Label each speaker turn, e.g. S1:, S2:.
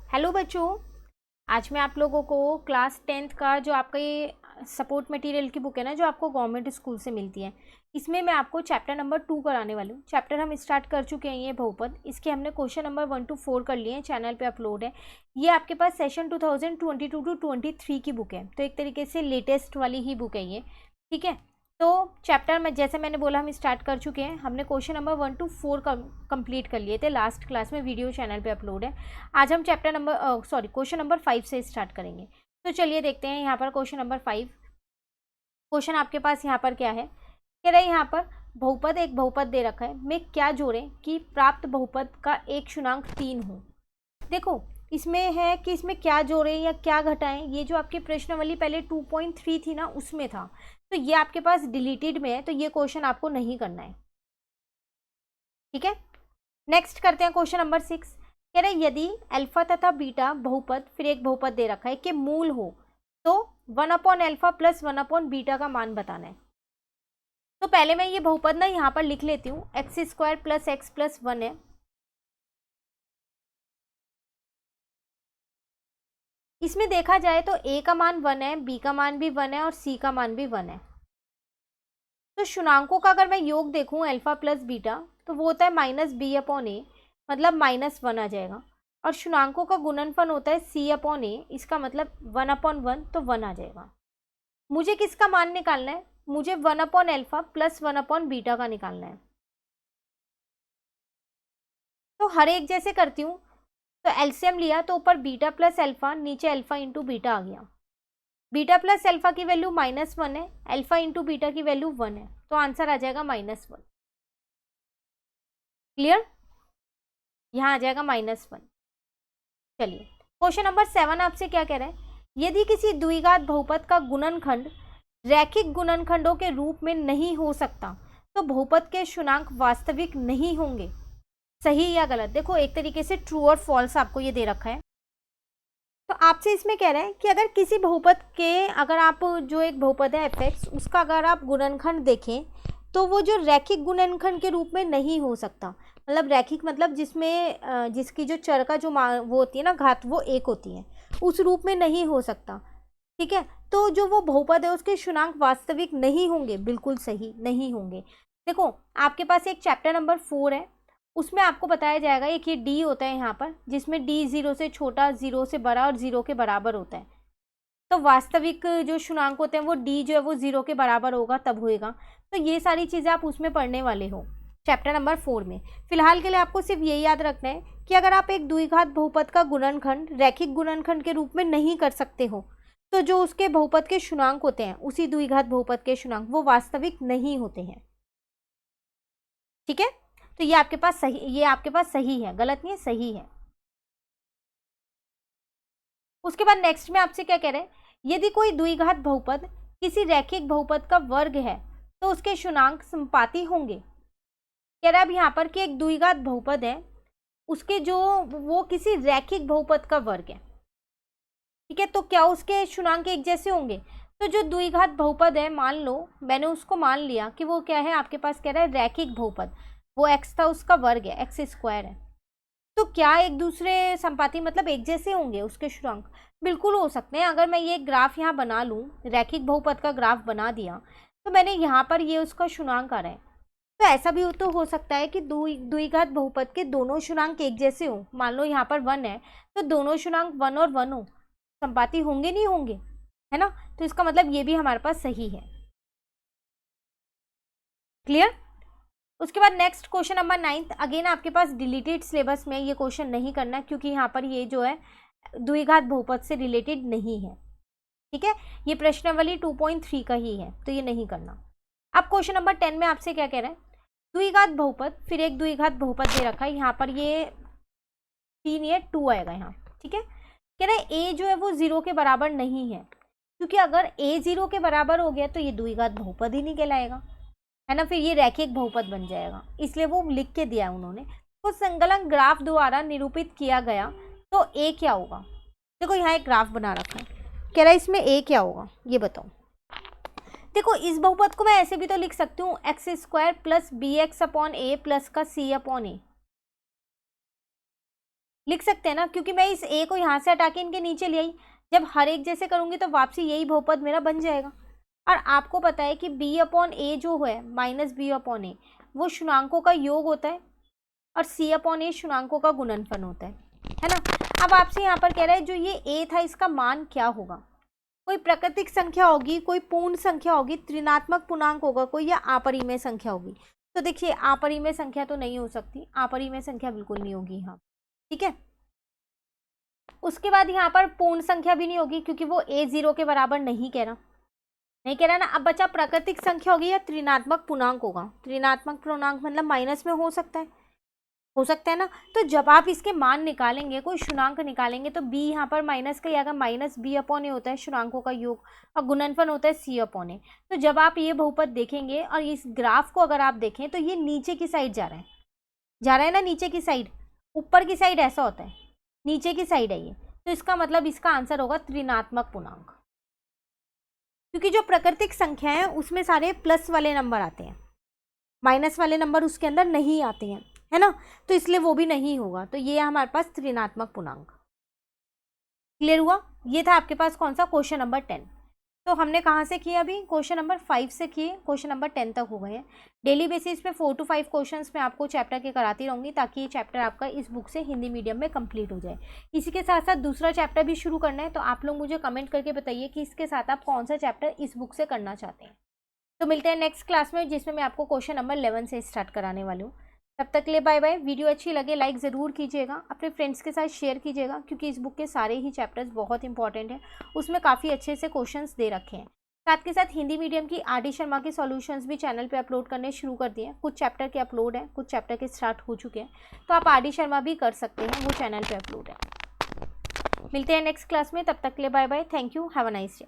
S1: Hello बच्चों, आज मैं आप लोगों को क्लास 10th का जो आपका ये सपोर्ट मटेरियल की बुक है ना, जो आपको गवर्नमेंट स्कूल से मिलती है, इसमें मैं आपको चैप्टर नंबर 2 कराने वाली हूँ। चैप्टर हम स्टार्ट कर चुके हैं, ये बहुपद। इसके हमने क्वेश्चन नंबर 1 to 4 कर लिए हैं, चैनल पे अपलोड है। ये आपके पास सेशन 2022 to 23 की बुक है, तो एक तरीके से लेटेस्ट वाली ही बुक है ये, ठीक है। तो चैप्टर में जैसे मैंने बोला हम स्टार्ट कर चुके हैं। हमने क्वेश्चन नंबर 1 to 4 कंप्लीट कर लिए थे लास्ट क्लास में, वीडियो चैनल पे अपलोड है। आज हम चैप्टर नंबर क्वेश्चन नंबर 5 से स्टार्ट करेंगे। तो चलिए देखते हैं यहाँ पर क्वेश्चन नंबर 5। क्वेश्चन आपके पास यहाँ पर क्या है, कह रहे हैं यहाँ पर बहुपद, एक बहुपद दे रखा है, में क्या जोड़ें कि प्राप्त बहुपद का एक शुनांक 3 हो। देखो इसमें है कि इसमें क्या जोड़ें या क्या घटाएं। ये जो आपकी प्रश्नावली पहले 2.3 थी ना, उसमें था, तो ये आपके पास डिलीटेड में है, तो ये क्वेश्चन आपको नहीं करना है, ठीक है। नेक्स्ट करते हैं क्वेश्चन नंबर 6। कह रहे यदि अल्फा तथा बीटा बहुपद, फिर एक बहुपद दे रखा है, कि मूल हो तो 1/अल्फा प्लस 1/बीटा का मान बताना है। तो पहले मैं ये बहुपद ना यहाँ पर लिख लेती हूँ, x² प्लस x प्लस 1 है। इसमें देखा जाए तो a का मान 1 है, b का मान भी 1 है और c का मान भी 1 है। तो शुनांकों का अगर मैं योग देखूं अल्फा प्लस बीटा, तो वो होता है -b/a, मतलब -1 आ जाएगा। और शुनांकों का गुणनफल होता है c/a, इसका मतलब 1/1, तो 1 आ जाएगा। मुझे किसका मान निकालना है? मुझे 1/अल्फा प्लस 1/बीटा का निकालना है। तो हर एक जैसे करती हूँ, तो एलसीएम लिया तो ऊपर बीटा प्लस अल्फा, नीचे अल्फा इंटू बीटा आ गया। बीटा प्लस अल्फा की वैल्यू -1 है, अल्फा इंटू बीटा की वैल्यू 1 है, तो आंसर आ जाएगा -1। क्लियर? यहाँ आ जाएगा -1। चलिए क्वेश्चन नंबर 7 आपसे क्या कह रहा है, यदि किसी द्विघात बहुपद का गुणनखंड रैखिक गुणनखंडों के रूप में नहीं हो सकता, तो बहुपद के शुनांक वास्तविक नहीं होंगे। सही या गलत? देखो एक तरीके से ट्रू और फॉल्स आपको ये दे रखा है। तो आपसे इसमें कह रहा है कि अगर किसी बहुपद के, अगर आप जो एक बहुपद है f(x), उसका अगर आप गुणनखंड देखें, तो वो जो रैखिक गुणनखंड के रूप में नहीं हो सकता। मतलब रैखिक मतलब जिसमें जिसकी जो चर का जो वो होती है ना, घात, वो 1 होती है, उस रूप में नहीं हो सकता, ठीक है। तो जो वो बहुपद है उसके शुनांक वास्तविक नहीं होंगे, बिल्कुल सही नहीं होंगे। देखो आपके पास एक चैप्टर नंबर 4 है, उसमें आपको बताया जाएगा, एक ये डी होता है यहाँ पर, जिसमें डी 0 से छोटा, 0 से बड़ा और 0 के बराबर होता है। तो वास्तविक जो शुनांक होते हैं वो डी जो है वो 0 के बराबर होगा तब होएगा। तो ये सारी चीज़ें आप उसमें पढ़ने वाले हो चैप्टर नंबर 4 में। फिलहाल के लिए आपको सिर्फ ये याद रखना है कि अगर आप एक द्विघात बहुपद का गुणनखंड रैखिक गुणनखंड के रूप में नहीं कर सकते हो, तो जो उसके बहुपद के शुनांक होते हैं, उसी द्विघात बहुपद के शुनांक, वो वास्तविक नहीं होते हैं, ठीक है। तो ये आपके पास सही, ये आपके पास सही है, गलत नहीं है, सही है। उसके बाद नेक्स्ट में आपसे क्या कह रहे हैं, यदि कोई द्विघात बहुपद किसी रैखिक बहुपद का वर्ग है, तो उसके शुनांक संपाती होंगे। कह रहा है अब यहाँ पर कि एक द्विघात बहुपद है, उसके जो वो किसी रैखिक बहुपद का वर्ग है, ठीक है, तो क्या उसके शुनांक एक जैसे होंगे? तो जो द्विघात बहुपद है, मान लो मैंने उसको मान लिया कि वो क्या है, आपके पास कह रहा है रैखिक बहुपद, वो x था, उसका वर्ग है, x² है, तो क्या एक दूसरे संपाती मतलब एक जैसे होंगे उसके शुनांक? बिल्कुल हो सकते हैं। अगर मैं ये ग्राफ यहाँ बना लूँ, रैखिक बहुपद का ग्राफ बना दिया, तो मैंने यहाँ पर ये उसका शुनांक आ रहा है, तो ऐसा भी तो हो सकता है कि द्विघात बहुपद के दोनों शुनांक एक जैसे हो। मान लो यहाँ पर 1 है, तो दोनों शुनांक 1 और 1 हो, संपाती होंगे नहीं होंगे, है ना। तो इसका मतलब ये भी हमारे पास सही है। क्लियर? उसके बाद नेक्स्ट क्वेश्चन नंबर 9। अगेन आपके पास डिलीटेड सिलेबस में ये क्वेश्चन नहीं करना, क्योंकि यहाँ पर ये जो है द्विघात बहुपद से रिलेटेड नहीं है, ठीक है। ये प्रश्नावली 2.3 का ही है, तो ये नहीं करना। अब क्वेश्चन नंबर 10 में आपसे क्या कह रहा है, द्विघात बहुपद, फिर एक द्विघात बहुपद दे रखा है, यहाँ पर ये 3 ये 2 आएगा यहाँ, ठीक है। कह रहा है ए जो है वो 0 के बराबर नहीं है, क्योंकि अगर ए 0 के बराबर हो गया तो ये द्विघात बहुपद ही नहीं कहलाएगा, है ना, फिर ये रैखिक बहुपद बन जाएगा, इसलिए वो लिख के दिया उन्होंने। तो संकलन ग्राफ द्वारा निरूपित किया गया, तो ए क्या होगा? देखो यहाँ एक ग्राफ बना रखा है, कह रहा है इसमें ए क्या होगा, ये बताओ। देखो इस बहुपद को मैं ऐसे भी तो लिख सकती हूँ, x² प्लस bx/a प्लस का c/a, लिख सकते हैं ना, क्योंकि मैं इस ए को यहाँ से हटा के इनके नीचे ले आई, जब हर एक जैसे करूँगी तो वापसी यही बहुपद मेरा बन जाएगा। और आपको पता है कि बी अपॉन ए जो है माइनस बी अपॉन ए वो शुनांकों का योग होता है और सी अपॉन ए शुनांकों का गुणनफल होता है ना। अब आपसे यहाँ पर कह रहा है जो ये ए था इसका मान क्या होगा, कोई प्राकृतिक संख्या होगी, कोई पूर्ण संख्या होगी, ऋणात्मक पूर्णांक होगा कोई, या अपरिमेय संख्या होगी। तो देखिए अपरिमेय संख्या तो नहीं हो सकती, अपरिमेय संख्या बिल्कुल नहीं होगी यहाँ, ठीक है। उसके बाद यहाँ पर पूर्ण संख्या भी नहीं होगी क्योंकि वो ए 0 के बराबर नहीं कह रहा ना। अब बचा प्राकृतिक संख्या होगी या ऋणात्मक पूर्णांक होगा। ऋणात्मक पूर्णांक मतलब माइनस में हो सकता है ना। तो जब आप इसके मान निकालेंगे, कोई शुनांक निकालेंगे, तो बी यहाँ पर माइनस का आएगा, माइनस बी अपॉन ए होता है शुनांकों का योग और गुणनफल होता है सी अपॉन ए। तो जब आप ये बहुपद देखेंगे और इस ग्राफ को अगर आप देखें तो ये नीचे की साइड जा रहा है ना, नीचे की साइड। ऊपर की साइड ऐसा होता है, नीचे की साइड है ये, तो इसका मतलब इसका आंसर होगा ऋणात्मक पूर्णांक, क्योंकि जो प्राकृतिक संख्या है उसमें सारे प्लस वाले नंबर आते हैं, माइनस वाले नंबर उसके अंदर नहीं आते हैं, है ना, तो इसलिए वो भी नहीं होगा। तो ये हमारे पास ऋणात्मक पूर्णांक। क्लियर हुआ। ये था आपके पास कौन सा, क्वेश्चन नंबर 10। तो हमने कहाँ से किए, अभी क्वेश्चन नंबर 5 से किए, क्वेश्चन नंबर 10 तक हो गए हैं। डेली बेसिस पे 4 to 5 क्वेश्चंस मैं आपको चैप्टर के कराती रहूँगी ताकि ये चैप्टर आपका इस बुक से हिंदी मीडियम में कंप्लीट हो जाए। इसी के साथ साथ दूसरा चैप्टर भी शुरू करना है, तो आप लोग मुझे कमेंट करके बताइए कि इसके साथ आप कौन सा चैप्टर इस बुक से करना चाहते हैं। तो मिलते हैं नेक्स्ट क्लास में, जिसमें मैं आपको क्वेश्चन नंबर 11 से स्टार्ट कराने वाली हूँ। तब तक के लिए बाय बाय। वीडियो अच्छी लगे लाइक ज़रूर कीजिएगा, अपने फ्रेंड्स के साथ शेयर कीजिएगा, क्योंकि इस बुक के सारे ही चैप्टर्स बहुत इंपॉर्टेंट हैं, उसमें काफ़ी अच्छे से क्वेश्चंस दे रखे हैं। साथ के साथ हिंदी मीडियम की आर डी शर्मा के सॉल्यूशंस भी चैनल पे अपलोड करने शुरू कर दिए हैं। कुछ चैप्टर के अपलोड हैं, कुछ चैप्टर के स्टार्ट हो चुके हैं, तो आप आर डी शर्मा भी कर सकते हैं, वो चैनल पे अपलोड है। मिलते हैं नेक्स्ट क्लास में, तब तक के लिए bye bye. Thank you, have a nice day.